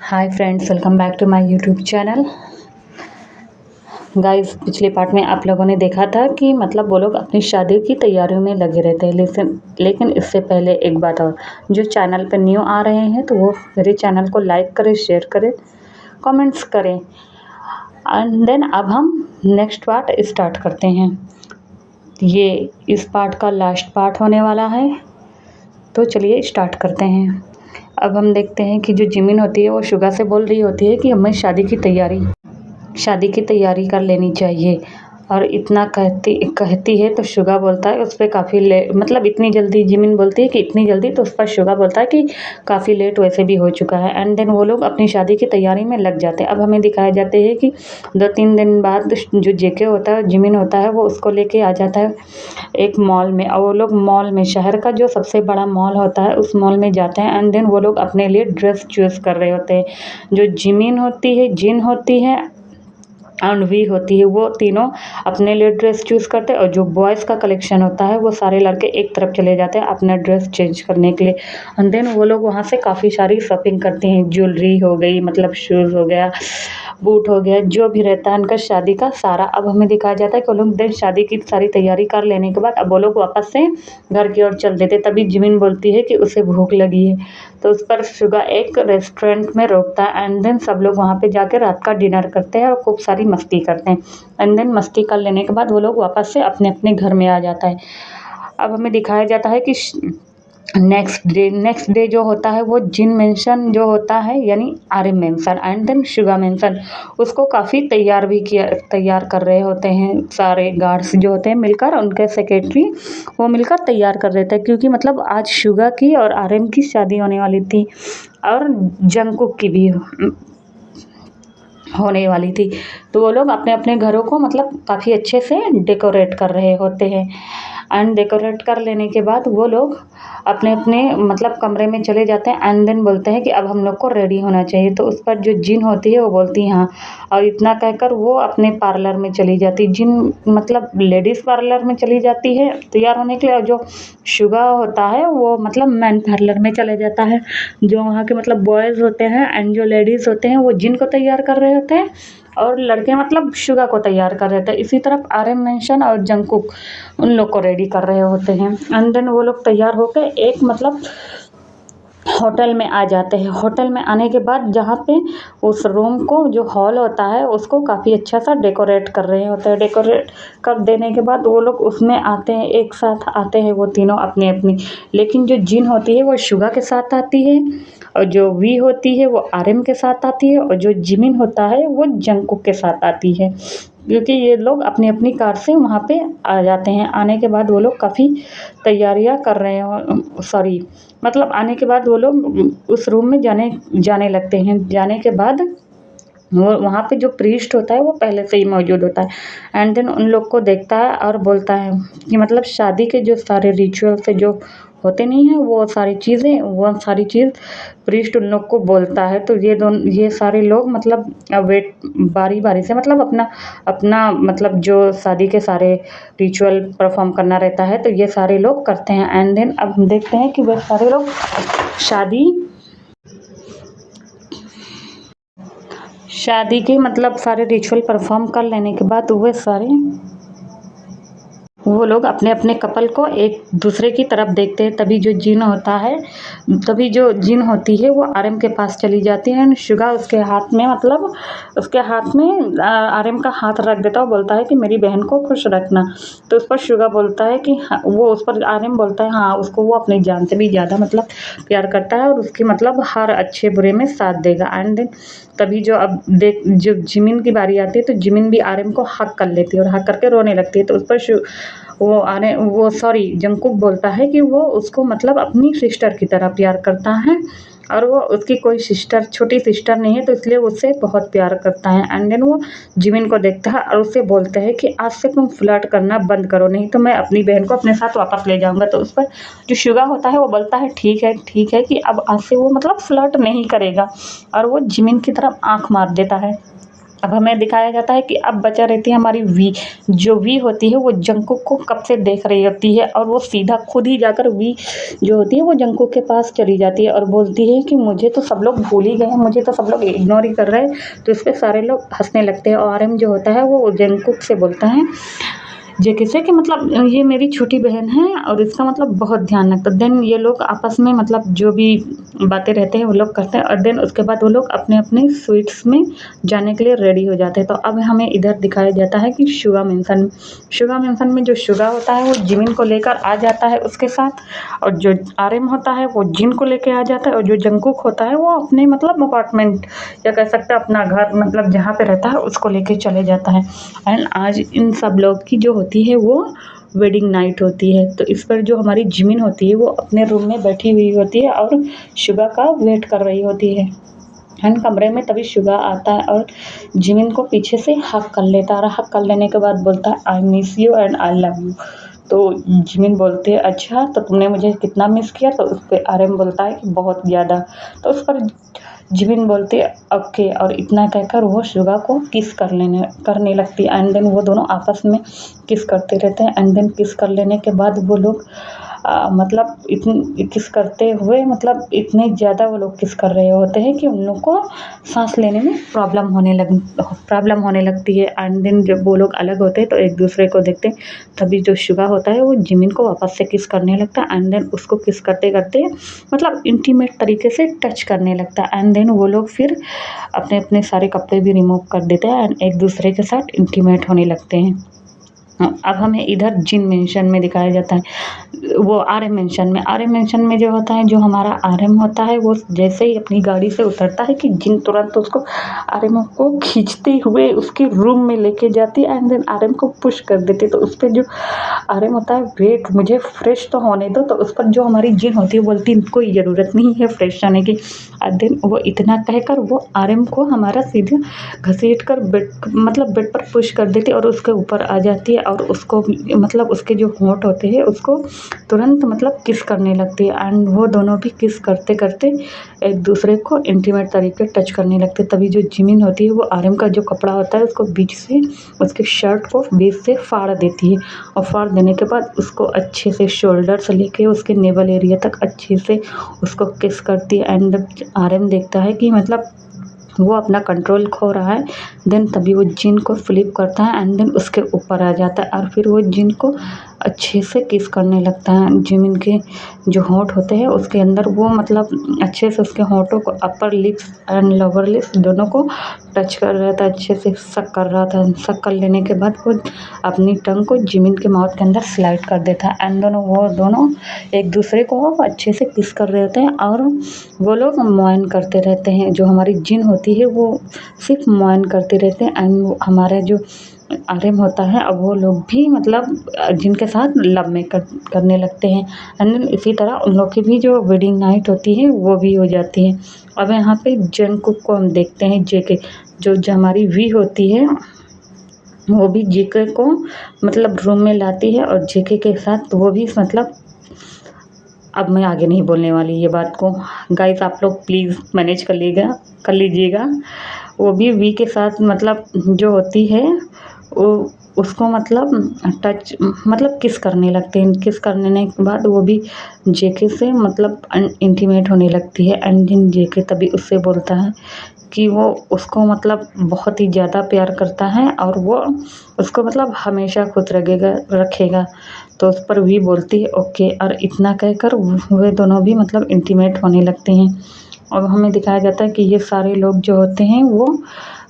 Hi friends, welcome back to my YouTube channel. Guys, पिछले part में आप लोगों ने देखा था कि मतलब वो लोग अपनी शादी की तैयारियों में लगे रहते हैं। लेकिन इससे पहले एक बात और, जो चैनल पर न्यू आ रहे हैं तो वो मेरे चैनल को लाइक करें, शेयर करें, कमेंट्स करें। एंड देन अब हम नेक्स्ट पार्ट स्टार्ट करते हैं। ये इस पार्ट का लास्ट पार्ट होने वाला है, तो चलिए स्टार्ट करते हैं। अब हम देखते हैं कि जो जिमिन होती है वो शुगा से बोल रही होती है कि हमें शादी की तैयारी कर लेनी चाहिए। और इतना कहती है तो शुगा बोलता है उस पर काफ़ी मतलब इतनी जल्दी जिमिन बोलती है कि इतनी जल्दी, तो उस पर शुगा बोलता है कि काफ़ी लेट वैसे भी हो चुका है। एंड देन वो लोग अपनी शादी की तैयारी में लग जाते हैं। अब हमें दिखाया जाते हैं कि 2-3 दिन बाद जो जेके होता है, जिमिन होता है, वो उसको लेके आ जाता है एक मॉल में। और वो लोग मॉल में, शहर का जो सबसे बड़ा मॉल होता है, उस मॉल में जाते हैं। एंड देन वो लोग अपने लिए ड्रेस चूज़ कर रहे होते हैं। जो जिमिन होती है, जिन होती है एंड वी होती है, वो तीनों अपने लिए ड्रेस चूज़ करते हैं। और जो बॉयज़ का कलेक्शन होता है वो सारे लड़के एक तरफ चले जाते हैं अपना ड्रेस चेंज करने के लिए। एंड देन वो लोग वहाँ से काफ़ी सारी शॉपिंग करते हैं। ज्वेलरी हो गई, मतलब शूज़ हो गया, बूट हो गया, जो भी रहता है उनका शादी का सारा। अब हमें दिखाया जाता है कि वो लोग देन शादी की सारी तैयारी कर लेने के बाद अब वो लोग वापस से घर की ओर चल देते। तभी जिमिन बोलती है कि उसे भूख लगी है, तो उस पर शुगा एक रेस्टोरेंट में रोकता है। एंड देन सब लोग वहाँ पे जाकर रात का डिनर करते हैं और खूब सारी मस्ती करते हैं। एंड देन मस्ती कर लेने के बाद वो लोग वापस से अपने अपने घर में आ जाता है। अब हमें दिखाया जाता है कि नेक्स्ट डे जो होता है वो जिन मेंशन जो होता है, यानी Aryan mention and then Suga mention, उसको काफ़ी तैयार कर रहे होते हैं। सारे गार्ड्स जो होते हैं मिलकर, उनके सेक्रेटरी वो मिलकर तैयार कर रहे थे, क्योंकि मतलब आज शुगा की और आर्यन की शादी होने वाली थी और जंगकुक की भी होने वाली थी। तो वो लोग अपने अपने घरों को मतलब काफ़ी अच्छे से डेकोरेट कर रहे होते हैं। एंड डेकोरेट कर लेने के बाद वो लोग अपने अपने मतलब कमरे में चले जाते हैं। एंड देन बोलते हैं कि अब हम लोग को रेडी होना चाहिए। तो उस पर जो जिन होती है वो बोलती है हाँ, और इतना कहकर वो अपने पार्लर में चली जाती, जिन मतलब लेडीज़ पार्लर में चली जाती है तैयार होने के लिए। और जो शुगा होता है वो मतलब मैन पार्लर में चले जाता है। जो वहाँ के मतलब बॉयज़ होते हैं एंड जो लेडीज़ होते हैं वो जिन को तैयार कर रहे होते हैं, और लड़के मतलब शुगा को तैयार कर रहे थे। इसी तरफ आर्यन मेंशन और जंगकुक उन लोग को रेडी कर रहे होते हैं। एंड देन वो लोग तैयार होकर एक मतलब होटल में आ जाते हैं। होटल में आने के बाद जहाँ पे उस रूम को, जो हॉल होता है, उसको काफ़ी अच्छा सा डेकोरेट कर रहे होते हैं। डेकोरेट कर देने के बाद वो लोग उसमें आते हैं, एक साथ आते हैं वो तीनों अपनी अपनी। लेकिन जो जिन होती है वो शुगा के साथ आती है, और जो वी होती है वो आर्यन के साथ आती है, और जो जिमिन होता है वो जंगकुक के साथ आती है। क्योंकि ये लोग अपनी अपनी कार से वहाँ पे आ जाते हैं। आने के बाद वो लोग काफ़ी तैयारियाँ कर रहे हो, सॉरी मतलब आने के बाद वो लोग उस रूम में जाने लगते हैं। जाने के बाद वो वहाँ पे जो प्रीस्ट होता है वो पहले से ही मौजूद होता है। एंड देन उन लोग को देखता है और बोलता है कि मतलब शादी के जो सारे रिचुअल से जो होते नहीं हैं, वो सारी चीज़ प्रीस्ट उन लोग को बोलता है। तो ये सारे लोग मतलब वेट बारी बारी से मतलब अपना अपना मतलब जो शादी के सारे रिचुअल परफॉर्म करना रहता है, तो ये सारे लोग करते हैं। एंड देन अब हम देखते हैं कि वह सारे लोग शादी के मतलब सारे रिचुअल परफॉर्म कर लेने के बाद वो लोग अपने अपने कपल को एक दूसरे की तरफ देखते हैं। तभी जो जिन होती है वो आर्यन के पास चली जाती है। एंड शुगा उसके हाथ में आर्यन का हाथ रख देता है और बोलता है कि मेरी बहन को खुश रखना। तो उस पर शुगा बोलता है कि उस पर आर्यन बोलता है हाँ, उसको वो अपनी जान से भी ज़्यादा मतलब प्यार करता है और उसकी मतलब हर अच्छे बुरे में साथ देगा। एंड देन तभी जब जिमिन की बारी आती है तो जिमिन भी आर्यन को हक कर लेती है और हक करके रोने लगती है। तो उस पर जंगकुक बोलता है कि वो उसको मतलब अपनी सिस्टर की तरह प्यार करता है, और वो उसकी कोई छोटी सिस्टर नहीं है, तो इसलिए उससे बहुत प्यार करता है। एंड देन वो जिमिन को देखता है और उससे बोलता है कि आज से तुम फ्लर्ट करना बंद करो, नहीं तो मैं अपनी बहन को अपने साथ वापस ले जाऊंगा। तो उस पर जो शुगा होता है वो बोलता है ठीक है कि अब आज से वो मतलब फ्लर्ट नहीं करेगा, और वो जिमिन की तरफ आंख मार देता है। अब हमें दिखाया जाता है कि अब बचा रहती है हमारी वी। जो वी होती है वो जंगकुक को कब से देख रही होती है और वो सीधा खुद ही जाकर वी जो होती है वो जंगकुक के पास चली जाती है और बोलती है कि मुझे तो सब लोग भूल ही गए हैं, मुझे तो सब लोग इग्नोर ही कर रहे हैं। तो इस पे सारे लोग हँसने लगते हैं और आरएम जो होता है वो जंगकुक से बोलता है जेके से कि मतलब ये मेरी छोटी बहन है और इसका मतलब बहुत ध्यान रखता है। देन ये लोग आपस में मतलब जो भी बातें रहते हैं वो लोग करते हैं और देन उसके बाद वो लोग अपने अपने स्वीट्स में जाने के लिए रेडी हो जाते हैं। तो अब हमें इधर दिखाया जाता है कि शुगा मेंशन में जो शुगा होता है वो जिमिन को लेकर आ जाता है उसके साथ, और जो आरएम होता है वो जिन को लेके आ जाता है, और जो जंगकुक होता है वो अपने मतलब अपार्टमेंट या कह सकते हैं अपना घर मतलब जहाँ पे रहता है उसको लेके चले जाता है। एंड आज इन सब लोग की जो होती है वो वेडिंग नाइट होती है। तो इस पर जो हमारी जिमिन होती है वो अपने रूम में बैठी हुई होती है और शुगा का वेट कर रही होती है। एंड कमरे में तभी शुगा आता है और जिमिन को पीछे से हक कर लेता है और हक कर लेने के बाद बोलता है I miss you and I love you. तो जिमिन बोलती है अच्छा तो तुमने मुझे कितना मिस किया, तो उस पर आरएम बोलता है कि बहुत ज़्यादा। तो उस पर जिमिन बोलती है ओके, और इतना कहकर वो शुगा को किस करने लगती है। एंड देन वो दोनों आपस में किस करते रहते हैं। एंड देन किस कर लेने के बाद वो लोग मतलब इतनी किस करते हुए मतलब इतने ज़्यादा वो लोग किस कर रहे होते हैं कि उन लोग को सांस लेने में प्रॉब्लम होने लगती है। एंड देन जब वो लोग अलग होते हैं तो एक दूसरे को देखते हैं, तभी जो शुगा होता है वो जिमिन को वापस से किस करने लगता है। एंड देन उसको किस करते करते मतलब इंटीमेट तरीके से टच करने लगता है। एंड देन वो लोग फिर अपने अपने सारे कपड़े भी रिमूव कर देते हैं एंड एक दूसरे के साथ इंटीमेट होने लगते हैं। अब हमें इधर जिन मेंशन में दिखाया जाता है, वो आरएम मेंशन में जो होता है, जो हमारा आरएम होता है वो जैसे ही अपनी गाड़ी से उतरता है कि जिन तुरंत उसको आरएम को खींचते हुए उसके रूम में लेके जाती है एंड देन आरएम को पुश कर देती है। तो उस पर जो आरएम होता है वेट मुझे फ्रेश तो होने दो, तो उस पर जो हमारी जिन होती है बोलती है कोई ज़रूरत नहीं है फ्रेश होने की। एंड देन वो इतना कहकर वो आरएम को हमारा सीधे घसीट कर बेड पर पुश कर देती है और उसके ऊपर आ जाती है और उसको मतलब उसके जो होंठ होते हैं उसको तुरंत मतलब किस करने लगती है। एंड वो दोनों भी किस करते करते एक दूसरे को इंटीमेट तरीके टच करने लगते हैं। तभी जो जिमिन होती है वो आरएम का जो कपड़ा होता है उसको बीच से उसके शर्ट को बीच से फाड़ देती है और फाड़ देने के बाद उसको अच्छे से शोल्डर से लेके उसके नेवल एरिया तक अच्छे से उसको किस करती है। एंड आरएम देखता है कि मतलब वो अपना कंट्रोल खो रहा है, देन तभी वो जिन को फ्लिप करता है एंड देन उसके ऊपर आ जाता है और फिर वो जिन को अच्छे से किस करने लगता है। जिमिन के जो होंठ होते हैं उसके अंदर वो मतलब अच्छे से उसके होंठों को upper lips and lower lips दोनों को टच कर रहा था, अच्छे से सक कर रहा था। सक कर लेने के बाद वो अपनी टंग को जिमिन के माउथ के अंदर स्लाइड कर देता है एंड वो दोनों एक दूसरे को अच्छे से किस कर रहे होते हैं और वो लोग मुआयन करते रहते हैं। जो हमारी जिन होती है वो सिर्फ मुआयन करते रहते हैं एंड हमारे जो आरएम होता है अब वो लोग भी मतलब जिनके साथ लव में करने लगते हैं। एंड इसी तरह उन लोग की भी जो वेडिंग नाइट होती है वो भी हो जाती है। अब यहाँ पे जंगकुक को हम देखते हैं जेके जो हमारी वी होती है वो भी जेके को मतलब रूम में लाती है और जेके के साथ वो भी मतलब अब मैं आगे नहीं बोलने वाली ये बात को, गाइस आप लोग प्लीज़ मैनेज कर लीजिएगा। वो भी वी के साथ मतलब जो होती है वो उसको मतलब टच मतलब किस करने लगते हैं। किस करने के बाद वो भी जेके से मतलब इंटीमेट होने लगती है एंड देन जेके तभी उससे बोलता है कि वो उसको मतलब बहुत ही ज़्यादा प्यार करता है और वो उसको मतलब हमेशा खुश रखेगा। तो उस पर वी बोलती है ओके, और इतना कहकर वे दोनों भी मतलब इंटीमेट होने लगते हैं। और हमें दिखाया जाता है कि ये सारे लोग जो होते हैं वो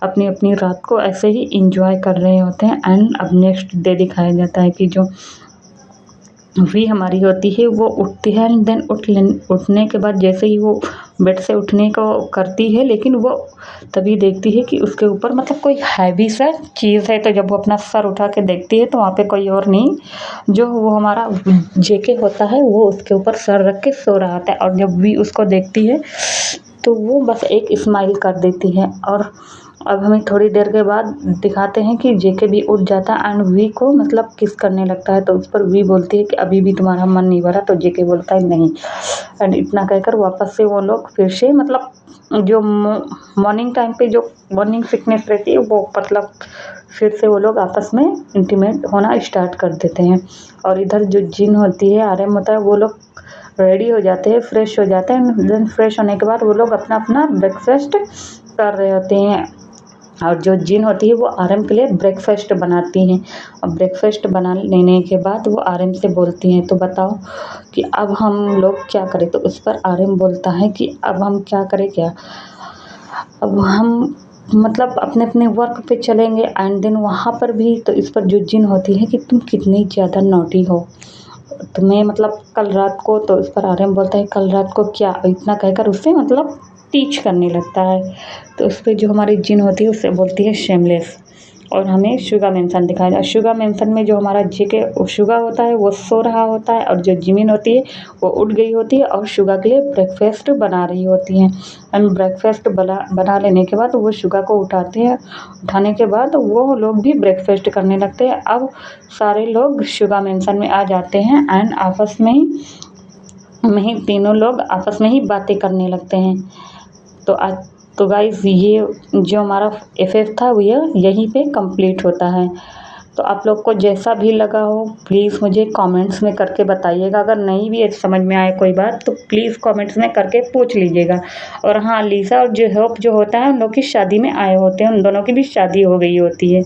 अपनी अपनी रात को ऐसे ही इंजॉय कर रहे होते हैं। एंड अब नेक्स्ट डे दिखाया जाता है कि जो वी हमारी होती है वो उठती है एंड देन उठने के बाद जैसे ही वो बेड से उठने को करती है लेकिन वो तभी देखती है कि उसके ऊपर मतलब कोई हैवी सा चीज़ है। तो जब वो अपना सर उठा के देखती है तो वहाँ पे कोई और नहीं, जो वो हमारा जेके होता है वो उसके ऊपर सर रख के सो रहा था। और जब वी उसको देखती है तो वो बस एक स्माइल कर देती है। और अब हमें थोड़ी देर के बाद दिखाते हैं कि जेके भी उठ जाता है एंड वी को मतलब किस करने लगता है। तो उस पर वी बोलती है कि अभी भी तुम्हारा मन नहीं भरा, तो जेके बोलता है नहीं। एंड इतना कहकर वापस से वो लोग फिर से मतलब जो मॉर्निंग टाइम पे जो मॉर्निंग सिकनेस रहती है वो मतलब फिर से वो लोग आपस में इंटीमेट होना स्टार्ट कर देते हैं। और इधर जो जिन होती है, आरएम होता है, वो लोग रेडी हो जाते हैं, फ्रेश हो जाते हैं। देन फ्रेश होने के बाद वो लोग अपना अपना ब्रेकफास्ट कर रहे होते हैं। और जो जिन होती है वो आरएम के लिए ब्रेकफास्ट बनाती हैं। और ब्रेकफास्ट बना लेने के बाद वो आरएम से बोलती हैं, तो बताओ कि अब हम लोग क्या करें। तो उस पर आरएम बोलता है कि अब हम क्या करें, क्या अब हम मतलब अपने अपने वर्क पे चलेंगे। एंड देन वहाँ पर भी तो इस पर जो जिन होती है कि तुम कितनी ज़्यादा नॉटी हो, तुम्हें मतलब कल रात को। तो इस पर आर्यन बोलता है कल रात को क्या, इतना कहकर उससे मतलब टीच करने लगता है। तो उस पर जो हमारी जिन होती है उससे बोलती है शेमलेस। और हमें शुगा मेंशन दिखाया जाए। शुगा मेंशन में जो हमारा जेके शुगा होता है वो सो रहा होता है, और जो जिमिन होती है वो उठ गई होती है और शुगा के लिए ब्रेकफास्ट बना रही होती हैं। एंड ब्रेकफास्ट बना लेने के बाद वो शुगा को उठाते हैं। उठाने के बाद वो लोग भी ब्रेकफास्ट करने लगते हैं। अब सारे लोग शुगा मेंशन में आ जाते हैं एंड आपस में ही तीनों लोग आपस में ही बातें करने लगते हैं। तो आज तो गाइस ये जो हमारा एफएफ था वो यहीं पे कंप्लीट होता है। तो आप लोग को जैसा भी लगा हो प्लीज़ मुझे कमेंट्स में करके बताइएगा। अगर नहीं भी समझ में आए कोई बात तो प्लीज़ कमेंट्स में करके पूछ लीजिएगा। और हाँ, लिसा और जो होप जो होता है उन लोग की शादी में आए होते हैं, उन दोनों की भी शादी हो गई होती है।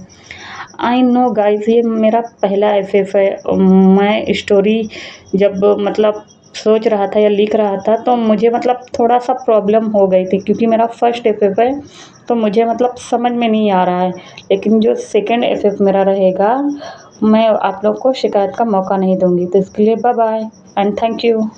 आई नो गाइस, ये मेरा पहला एफएफ है। मैं स्टोरी जब मतलब सोच रहा था या लिख रहा था तो मुझे मतलब थोड़ा सा प्रॉब्लम हो गई थी, क्योंकि मेरा फर्स्ट एफएफ है तो मुझे मतलब समझ में नहीं आ रहा है। लेकिन जो सेकंड एफएफ मेरा रहेगा मैं आप लोग को शिकायत का मौका नहीं दूंगी। तो इसके लिए bye bye and thank you.